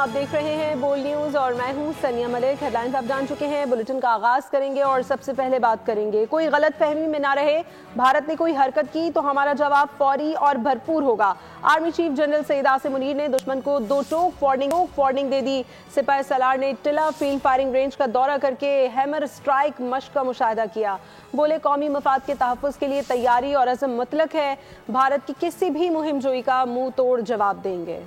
آپ دیکھ رہے ہیں بول نیوز اور میں ہوں سنیا ملک۔ ہیڈ لائنز آپ جان چکے ہیں، بلیٹن کا آغاز کریں گے اور سب سے پہلے بات کریں گے کوئی غلط فہمی میں نہ رہے، بھارت نے کوئی حرکت کی تو ہمارا جواب فوری اور بھرپور ہوگا۔ Army chief general Syed Asim Munir نے دشمن کو دو ٹوک وارننگ دے دی۔ سپاہ سالار نے ٹلا فیلڈ فائرنگ رینج کا دورہ کر کے ہیمر اسٹرائک مشق کا مشاہدہ کیا۔ بولے قومی مفاد کے تحفظ کے لیے تیاری اور عزم مطلق ہے، بھارت کی کسی بھی مہم جوئی کا منہ توڑ جواب دیں گے۔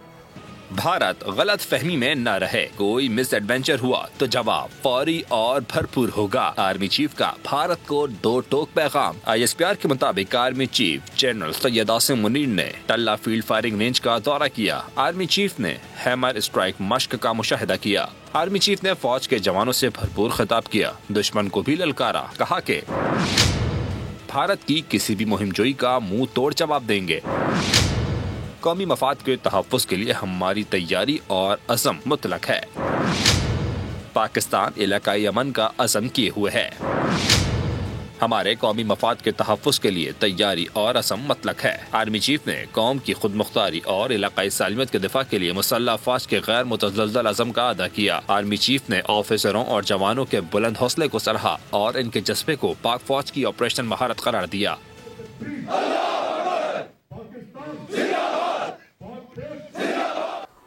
بھارت غلط فہمی میں نہ رہے، کوئی مس ایڈونچر ہوا تو جواب فوری اور بھرپور ہوگا۔ آرمی چیف کا بھارت کو دو ٹوک پیغام۔ ISPR کے مطابق army chief general Syed Asim Munir نے ٹلا فیلڈ فائرنگ رینج کا دورہ کیا۔ آرمی چیف نے ہیمر اسٹرائک مشق کا مشاہدہ کیا۔ آرمی چیف نے فوج کے جوانوں سے بھرپور خطاب کیا، دشمن کو بھی للکارا، کہا کہ بھارت کی کسی بھی مہم جوئی کا منہ توڑ جواب دیں گے۔ قومی مفاد کے تحفظ کے لیے ہماری تیاری اور عزم مطلق ہے۔ پاکستان علاقائی امن کا عزم کیے ہوئے ہے۔ ہمارے قومی مفاد کے تحفظ کے لیے تیاری اور عزم مطلق ہے۔ آرمی چیف نے قوم کی خود مختاری اور علاقائی سالمیت کے دفاع کے لیے مسلح افواج کے غیر متزلزل عزم کا ادا کیا۔ آرمی چیف نے آفیسروں اور جوانوں کے بلند حوصلے کو سراہا اور ان کے جذبے کو پاک فوج کی آپریشن مہارت قرار دیا۔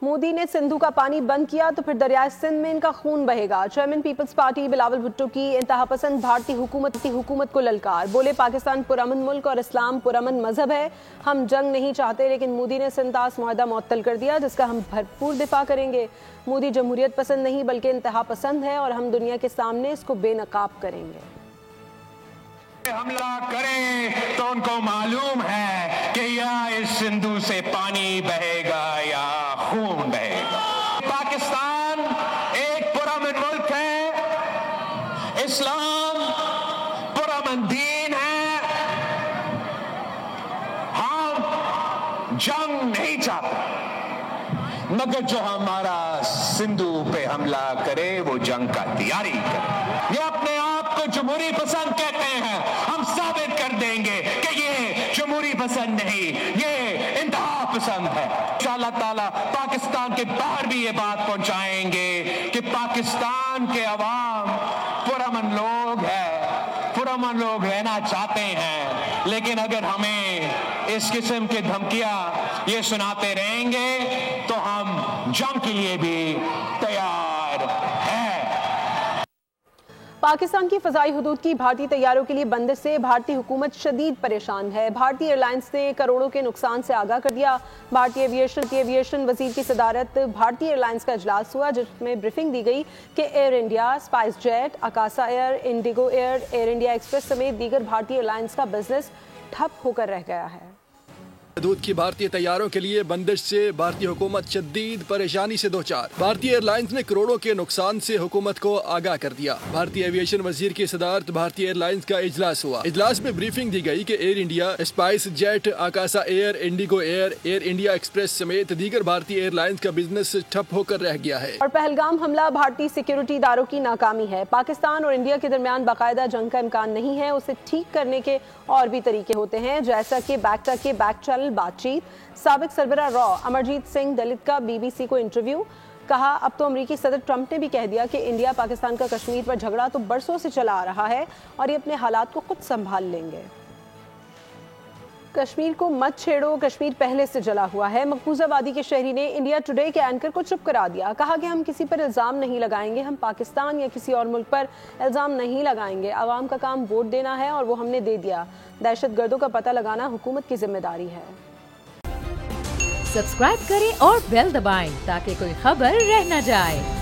مودی نے سندھو کا پانی بند کیا تو پھر دریائے سندھ میں ان کا خون بہے گا۔ چیئرمین پیپلز پارٹی بلاول بھٹو کی انتہا پسند بھارتی حکومت کو للکار۔ بولے پاکستان پرامن ملک اور اسلام پرامن مذہب ہے، ہم جنگ نہیں چاہتے، لیکن مودی نے سنتاس معاہدہ معطل کر دیا جس کا ہم بھرپور دفاع کریں گے۔ مودی جمہوریت پسند نہیں بلکہ انتہا پسند ہے اور ہم دنیا کے سامنے اس کو بے نقاب کریں گے۔ حملہ کریں تو ان کو معلوم ہے کہ یا اس سندھو سے پانی بہے گا یا خون بہے گا۔ پاکستان ایک پرامن ملک ہے، اسلام پرامن دین ہے، ہم جنگ نہیں چاہتے، مگر جو ہمارا سندھو پہ حملہ کرے وہ جنگ کا تیاری کرے۔ یہ اپنے آپ کو جمہوری پسند کہتے ہیں، ہم ثابت کر دیں گے کہ یہ جمہوری پسند نہیں، یہ انتہا پسند ہے۔ انشاءاللہ تعالیٰ پاکستان کے باہر بھی یہ بات پہنچائیں گے کہ پاکستان کے عوام پرامن لوگ ہیں، پرامن لوگ رہنا چاہتے ہیں، لیکن اگر ہمیں اس قسم کی دھمکیاں یہ سناتے رہیں گے تو ہم جنگ کے لیے بھی تیار ہیں۔ پاکستان کی فضائی حدود کی بھارتی طیاروں کے لیے بندش سے بھارتی حکومت شدید پریشان ہے۔ بھارتی ایئر لائنز نے کروڑوں کے نقصان سے آگاہ کر دیا۔ بھارتی ایویشن وزیر کی صدارت بھارتی ایئر لائنز کا اجلاس ہوا جس میں بریفنگ دی گئی کہ Air India, SpiceJet, Akasa Air, IndiGo Air, Air India Express سمیت دیگر بھارتی ایئر لائنز کا بزنس ٹھپ ہو کر رہ گیا ہے۔ حدود کی بھارتی طیاروں کے لیے بندش سے بھارتی حکومت شدید پریشانی سے دوچار۔ بھارتی ایئر لائنز نے کروڑوں کے نقصان سے حکومت کو آگاہ کر دیا۔ بھارتی ایویشن وزیر کی صدارت بھارتی ایئر لائنز کا اجلاس ہوا۔ اجلاس میں بریفنگ دی گئی کہ Air India, SpiceJet, Akasa Air, IndiGo Air, Air India Express سمیت دیگر بھارتی ایئر لائنز کا بزنس ٹھپ ہو کر رہ گیا ہے۔ اور پہلگام حملہ بھارتی سیکیورٹی اداروں کی ناکامی ہے۔ پاکستان اور انڈیا کے درمیان باقاعدہ جنگ کا امکان نہیں ہے، اسے ٹھیک کرنے کے اور بھی طریقے ہوتے ہیں، جیسا کہ بیکٹا کے بیک چینل بات چیت۔ سابق سربراہ را امرجیت سنگھ دلت کا BBC کو انٹرویو۔ کہا اب تو امریکی صدر ٹرمپ نے بھی کہہ دیا کہ انڈیا پاکستان کا کشمیر پر جھگڑا تو برسوں سے چلا آ رہا ہے اور یہ اپنے حالات کو خود سنبھال لیں گے۔ کشمیر کو مت چھیڑو، کشمیر پہلے سے جلا ہوا ہے۔ مقبوضہ وادی کے شہری نے انڈیا ٹوڈے کے اینکر کو چپ کرا دیا۔ کہا کہ ہم کسی پر الزام نہیں لگائیں گے، ہم پاکستان یا کسی اور ملک پر الزام نہیں لگائیں گے، عوام کا کام ووٹ دینا ہے اور وہ ہم نے دے دیا۔ دہشت گردوں کا پتہ لگانا حکومت کی ذمہ داری ہے۔ سبسکرائب کریں اور بیل دبائیں تاکہ کوئی خبر رہ نہ جائے۔